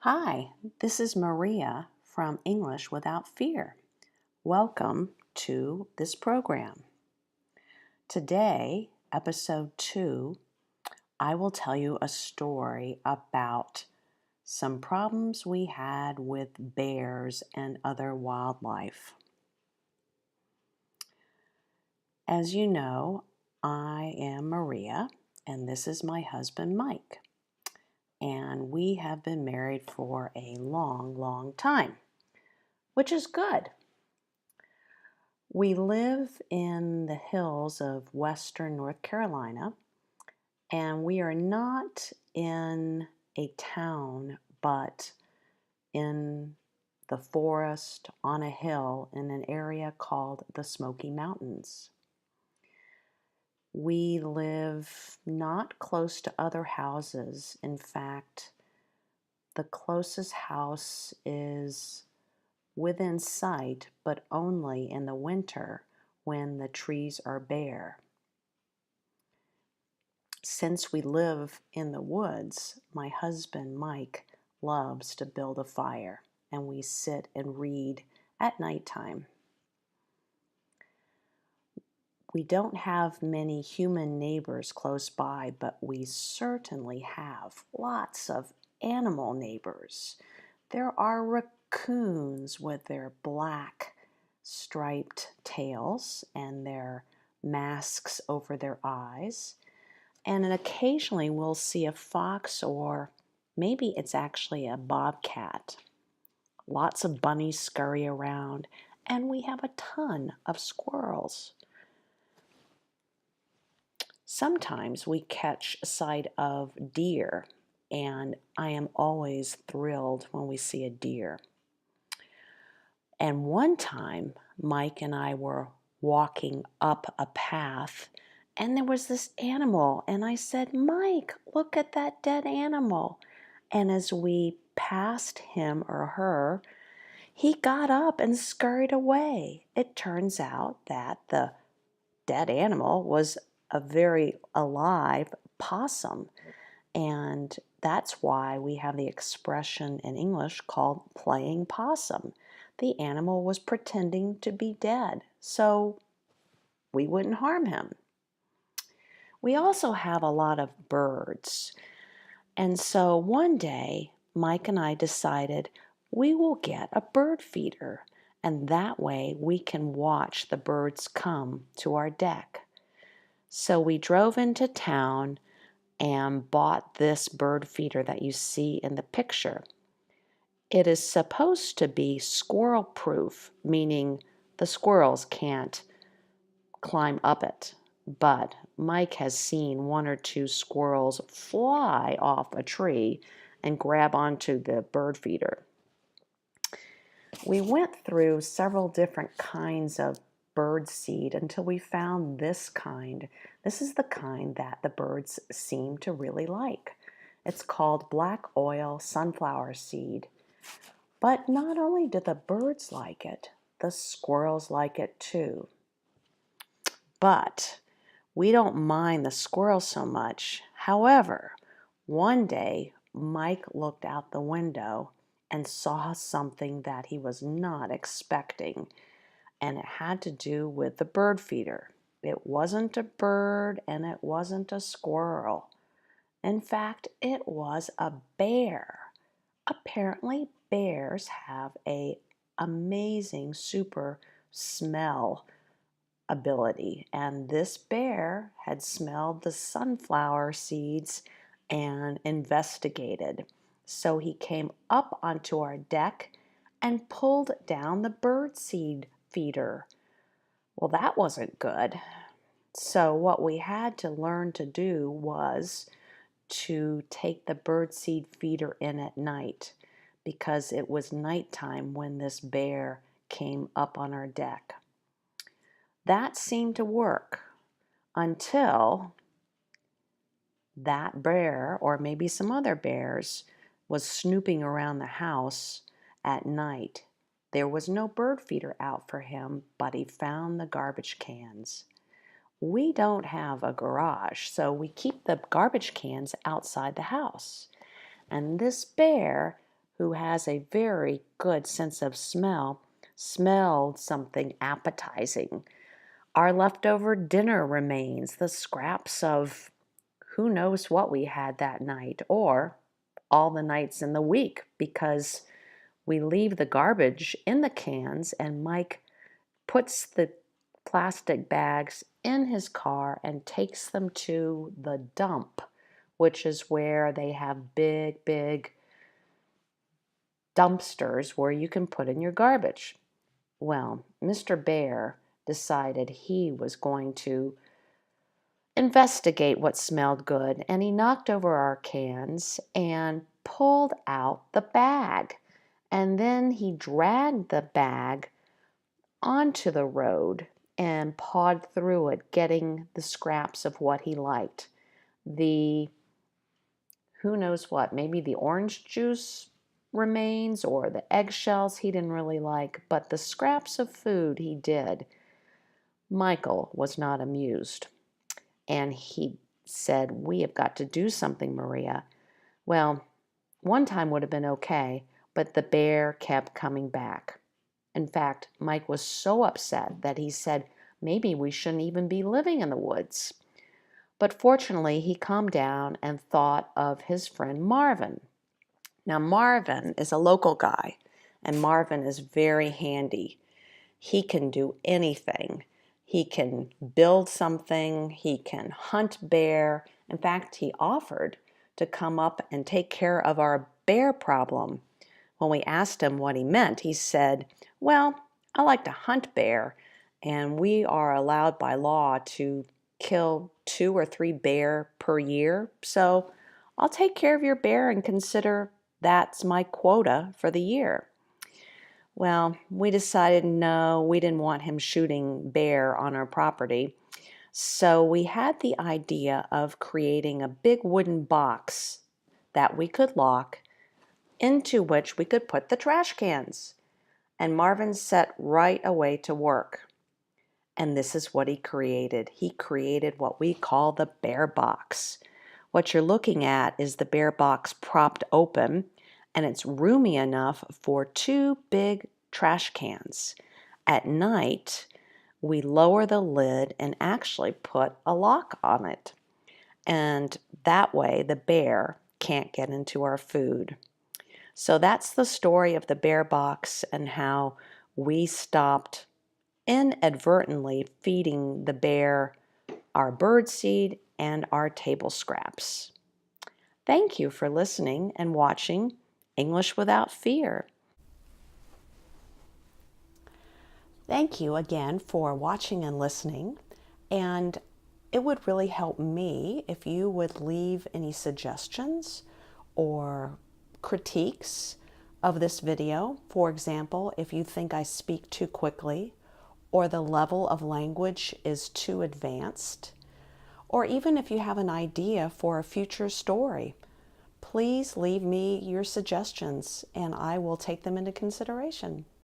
Hi, this is Maria from English Without Fear. Welcome to this program. Today, episode 2, I will tell you a story about some problems we had with bears and other wildlife. As you know, I am Maria, and this is my husband, Mike. And we have been married for a long, long time, which is good. We live in the hills of western North Carolina, and we are not in a town, but in the forest on a hill in an area called the Smoky Mountains. We live not close to other houses. In fact, the closest house is within sight, but only in the winter when the trees are bare. Since we live in the woods, my husband Mike loves to build a fire, and we sit and read at nighttime. We don't have many human neighbors close by, but we certainly have lots of animal neighbors. There are raccoons with their black striped tails and their masks over their eyes. And then occasionally we'll see a fox, or maybe it's actually a bobcat. Lots of bunnies scurry around, and we have a ton of squirrels. Sometimes we catch sight of deer, and I am always thrilled when we see a deer. And one time, Mike and I were walking up a path, and there was this animal, and I said, "Mike, look at that dead animal." And as we passed him or her, he got up and scurried away. It turns out that the dead animal was a very alive possum, and that's why we have the expression in English called playing possum. The animal was pretending to be dead, so we wouldn't harm him. We also have a lot of birds, and so one day Mike and I decided we will get a bird feeder, and that way we can watch the birds come to our deck. So we drove into town and bought this bird feeder that you see in the picture. It is supposed to be squirrel proof, meaning the squirrels can't climb up it. But Mike has seen one or two squirrels fly off a tree and grab onto the bird feeder. We went through several different kinds of bird seed until we found this kind. This is the kind that the birds seem to really like. It's called black oil sunflower seed. But not only do the birds like it, the squirrels like it too. But we don't mind the squirrels so much. However, one day Mike looked out the window and saw something that he was not expecting, and it had to do with the bird feeder. It wasn't a bird and it wasn't a squirrel. In fact, it was a bear. Apparently, bears have an amazing super smell ability, and this bear had smelled the sunflower seeds and investigated. So he came up onto our deck and pulled down the birdseed feeder. Well, that wasn't good. So what we had to learn to do was to take the birdseed feeder in at night, because it was nighttime when this bear came up on our deck. That seemed to work until that bear, or maybe some other bears, was snooping around the house at night. There was no bird feeder out for him, but he found the garbage cans. We don't have a garage, so we keep the garbage cans outside the house. And this bear who has a very good sense of smell, smelled something appetizing. Our leftover dinner remains, the scraps of who knows what we had that night, or all the nights in the week, because we leave the garbage in the cans and Mike puts the plastic bags in his car and takes them to the dump, which is where they have big, big dumpsters where you can put in your garbage. Well, Mr. Bear decided he was going to investigate what smelled good, and he knocked over our cans and pulled out the bag. And then he dragged the bag onto the road and pawed through it, getting the scraps of what he liked. The who knows what, maybe the orange juice remains or the eggshells he didn't really like, but the scraps of food he did. Michael was not amused, and he said, "We have got to do something, Maria." Well, one time would have been okay, but the bear kept coming back. In fact, Mike was so upset that he said, maybe we shouldn't even be living in the woods. But fortunately, he calmed down and thought of his friend Marvin. Now, Marvin is a local guy, and Marvin is very handy. He can do anything. He can build something. He can hunt bear. In fact, he offered to come up and take care of our bear problem. When we asked him what he meant, he said, "Well, I like to hunt bear, and we are allowed by law to kill 2 or 3 bear per year. So I'll take care of your bear and consider that's my quota for the year." Well, we decided no, we didn't want him shooting bear on our property. So we had the idea of creating a big wooden box that we could lock, into which we could put the trash cans. And Marvin set right away to work. And this is what he created. He created what we call the bear box. What you're looking at is the bear box propped open, and it's roomy enough for 2 big trash cans. At night, we lower the lid and actually put a lock on it. And that way the bear can't get into our food. So that's the story of the bear box and how we stopped inadvertently feeding the bear our birdseed and our table scraps. Thank you for listening and watching English Without Fear. Thank you again for watching and listening, and it would really help me if you would leave any suggestions or critiques of this video. For example, if you think I speak too quickly or the level of language is too advanced, or even if you have an idea for a future story, please leave me your suggestions and I will take them into consideration.